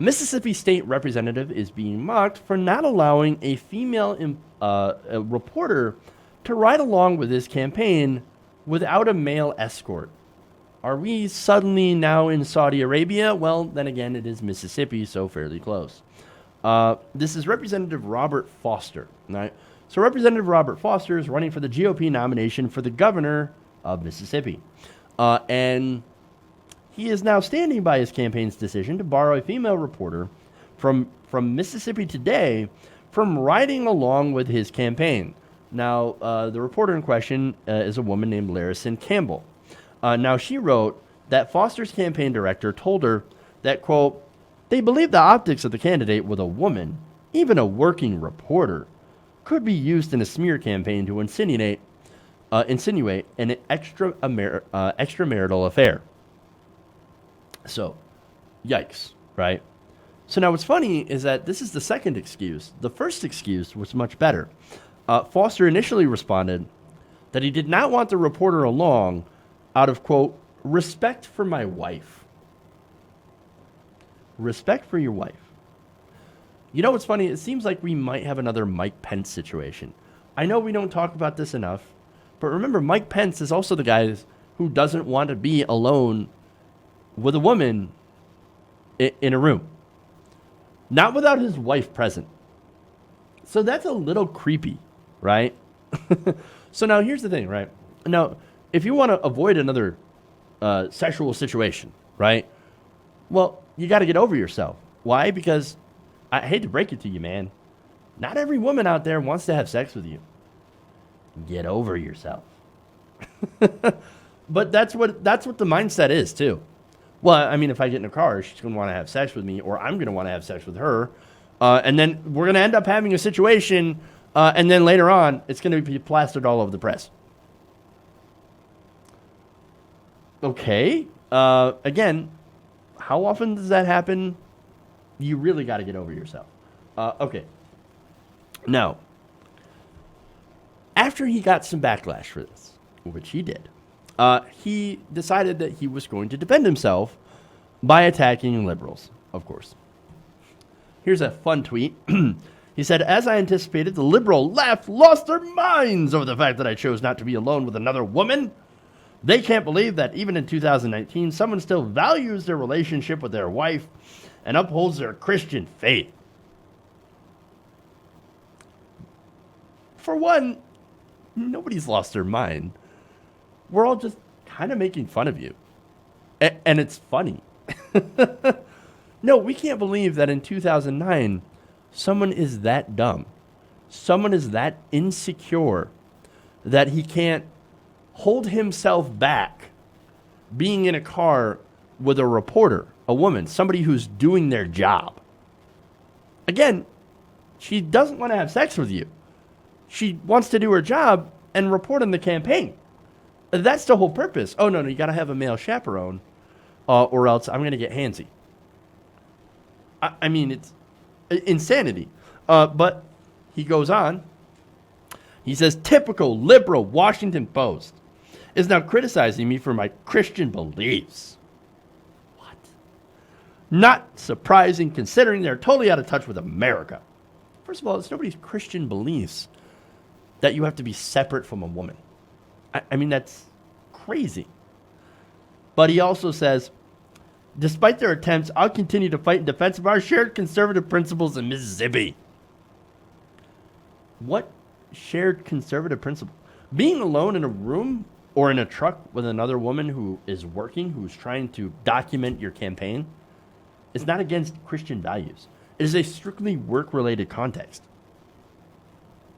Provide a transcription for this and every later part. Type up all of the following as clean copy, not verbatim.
Mississippi State Representative is being mocked for not allowing a female a reporter to ride along with his campaign without a male escort. Are we suddenly now in Saudi Arabia? Well, then again, it is Mississippi, so fairly close. This is Representative Robert Foster. Right? So Representative Robert Foster is running for the GOP nomination for the governor of Mississippi. And he is now standing by his campaign's decision to borrow a female reporter from Mississippi Today from riding along with his campaign. Now, the reporter in question is a woman named Larison Campbell. Now, she wrote that Foster's campaign director told her that, quote, they believe the optics of the candidate with a woman, even a working reporter, could be used in a smear campaign to insinuate an extramarital affair. So, yikes, right? So now what's funny is that this is the second excuse. The first excuse was much better. Foster initially responded that he did not want the reporter along out of, quote, respect for my wife. Respect for your wife. You know what's funny? It seems like we might have another Mike Pence situation. I know we don't talk about this enough, but remember, Mike Pence is also the guy who doesn't want to be alone with a woman in a room. Not without his wife present. So that's a little creepy, right? So now here's the thing, right? Now, if you want to avoid another sexual situation, right? Well, you got to get over yourself. Why? Because I hate to break it to you, man. Not every woman out there wants to have sex with you. Get over yourself. But that's what the mindset is too. Well, I mean, if I get in a car, she's going to want to have sex with me, or I'm going to want to have sex with her. And then we're going to end up having a situation, and then later on, it's going to be plastered all over the press. Okay. Again, how often does that happen? You really got to get over yourself. Okay. Now, after he got some backlash for this, which he did, he decided that he was going to defend himself by attacking liberals, of course. Here's a fun tweet. He said, as I anticipated, the liberal left lost their minds over the fact that I chose not to be alone with another woman. They can't believe that even in 2019, someone still values their relationship with their wife and upholds their Christian faith. For one, nobody's lost their mind. We're all just kind of making fun of you. And it's funny. No, we can't believe that in 2009, someone is that dumb. Someone is that insecure that he can't hold himself back being in a car with a reporter, a woman, somebody who's doing their job. Again, she doesn't want to have sex with you. She wants to do her job and report on the campaign. That's the whole purpose. Oh, no, you got to have a male chaperone or else I'm going to get handsy. I mean, it's insanity. But he goes on. He says, typical liberal Washington Post is now criticizing me for my Christian beliefs. What? Not surprising considering they're totally out of touch with America. First of all, it's nobody's Christian beliefs that you have to be separate from a woman. I mean, that's crazy. But he also says, despite their attempts, I'll continue to fight in defense of our shared conservative principles in Mississippi. What shared conservative principle? Being alone in a room or in a truck with another woman who is working, who's trying to document your campaign, is not against Christian values. It is a strictly work-related context.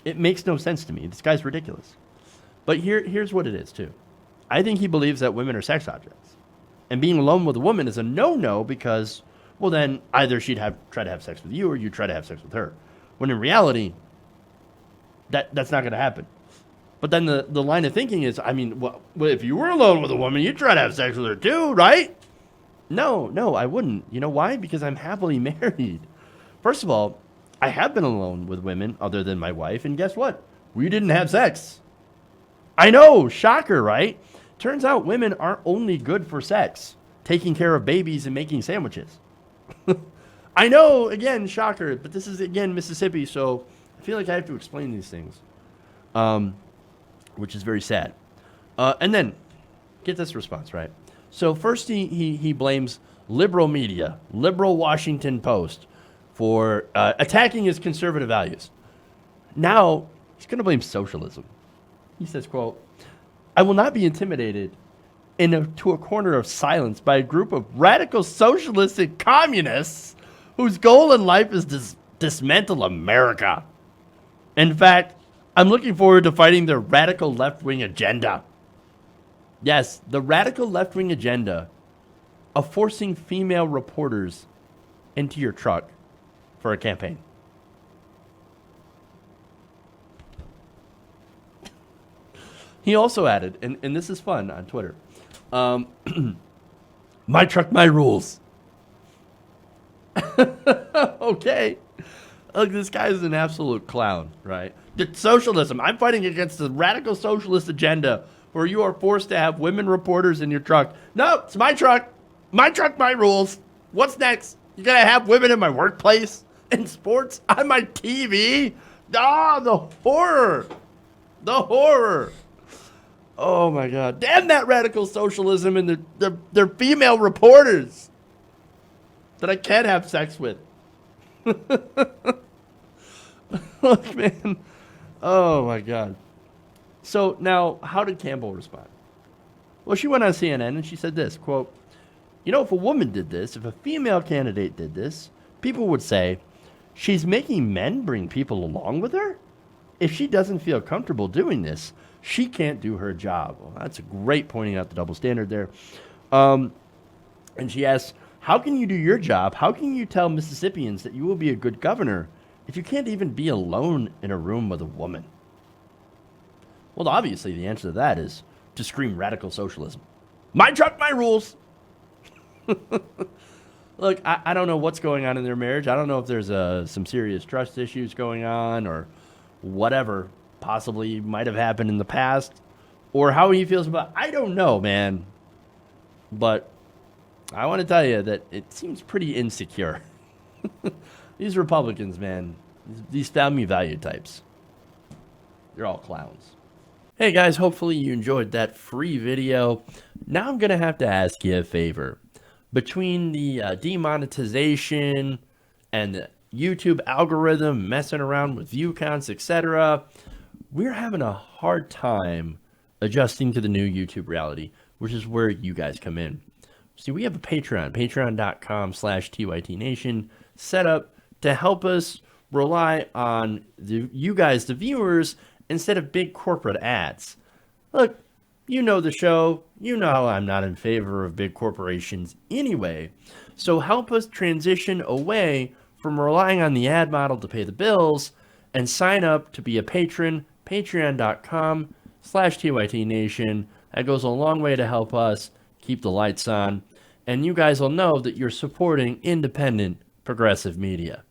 It makes no sense to me. This guy's ridiculous. But here's what it is, too. I think he believes that women are sex objects. And being alone with a woman is a no-no because, well, then either she'd try to have sex with you or you try to have sex with her. When in reality, that's not going to happen. But then the line of thinking is, I mean, well, if you were alone with a woman, you'd try to have sex with her too, right? No, I wouldn't. You know why? Because I'm happily married. First of all, I have been alone with women other than my wife, and guess what? We didn't have sex. I know, shocker, right? Turns out women aren't only good for sex, taking care of babies and making sandwiches. I know, again, shocker, but this is, again, Mississippi, so I feel like I have to explain these things, which is very sad. And then, get this response, right? So first he blames liberal media, liberal Washington Post, for attacking his conservative values. Now, he's going to blame socialism. He says, quote, "I will not be intimidated into a corner of silence by a group of radical socialists and communists whose goal in life is to dismantle America. In fact, I'm looking forward to fighting their radical left-wing agenda." Yes, the radical left-wing agenda of forcing female reporters into your truck for a campaign. He also added, and this is fun on Twitter, my truck, my rules. Okay. Look, this guy is an absolute clown, right? The socialism. I'm fighting against the radical socialist agenda where you are forced to have women reporters in your truck. No, it's my truck. My truck, my rules. What's next? You gotta have women in my workplace? In sports? On my TV? Ah, the horror. The horror. Oh my God. Damn that radical socialism and their female reporters that I can't have sex with. Look, man. Oh my God. So now, how did Campbell respond? Well, she went on CNN and she said this, quote, "You know, if a woman did this, if a female candidate did this, people would say, she's making men bring people along with her? If she doesn't feel comfortable doing this, she can't do her job." Well, that's a great pointing out the double standard there. And she asks, how can you do your job? How can you tell Mississippians that you will be a good governor if you can't even be alone in a room with a woman? Well, obviously, the answer to that is to scream radical socialism. My truck, my rules. Look, I don't know what's going on in their marriage. I don't know if there's some serious trust issues going on or whatever possibly might have happened in the past or how he feels about it. I don't know, man. But I want to tell you that it seems pretty insecure. These Republicans, man, these family value types, they're all clowns. Hey guys, hopefully you enjoyed that free video. Now I'm going to have to ask you a favor. Between the demonetization and the YouTube algorithm messing around with view counts, etc., we're having a hard time adjusting to the new YouTube reality, which is where you guys come in. See, we have a Patreon, patreon.com/TYTNation, set up to help us rely on you guys, the viewers, instead of big corporate ads. Look, you know the show. You know how I'm not in favor of big corporations anyway. So help us transition away from relying on the ad model to pay the bills and sign up to be a patron, patreon.com/TYTNation. That goes a long way to help us keep the lights on. And you guys will know that you're supporting independent progressive media.